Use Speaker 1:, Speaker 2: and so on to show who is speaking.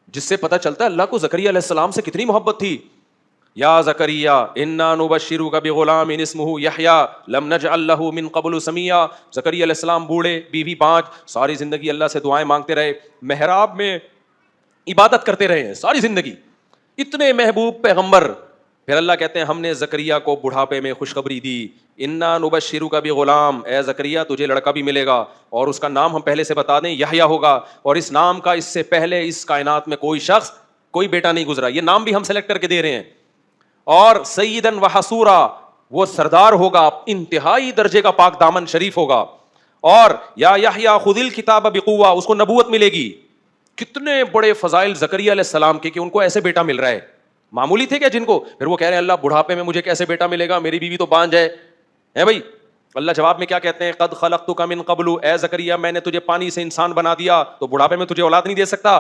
Speaker 1: जिससे पता चलता है अल्लाह को ज़करिया अलैहिस्सलाम से कितनी मोहब्बत थी। या ज़करिया इन्ना नुबश्शिरुका बिग़ुलामिन इस्मुहु यहया लम नजअल लहू मिन क़ब्लु समिया। ज़करिया अलैहिस्सलाम बूढ़े, बीवी 5, सारी जिंदगी अल्लाह से दुआएं मांगते रहे, मेहराब में इबादत करते रहे हैं सारी जिंदगी, इतने महबूब पैगंबर। फिर अल्लाह कहते हैं हमने ज़करिया को बुढ़ापे में खुशखबरी दी, इन्ना नुबश्शिरुका बिग़ुलाम, ए ज़करिया तुझे लड़का भी मिलेगा और उसका नाम हम पहले से बता दें यहया होगा। और इस नाम का इससे पहले इस कायनात में कोई शख्स कोई बेटा नहीं गुजरा, ये नाम भी हम सेलेक्ट करके दे रहे हैं। और सईदन व हसूरा, वो सरदार होगा, इंतहाई दर्जे का पाक दामन शरीफ होगा। और या यहया खुदिल किताब बिकुव्वा, उसको नबूवत मिलेगी। कितने बड़े फजाइल ज़करिया अलैहिस्सलाम के कि उनको ऐसे बेटा मिल रहा है। मामूली थे क्या जिनको? फिर वो कह रहे हैं अल्लाह बुढ़ापे में मुझे कैसे बेटा मिलेगा, मेरी बीवी तो बांझ है भाई। अल्लाह जवाब में क्या कहते हैं, कद खलक़तुका मिन क़ब्लु, ए ज़करिया मैंने तुझे पानी से इंसान बना दिया, तो बुढ़ापे में तुझे औलाद नहीं दे सकता।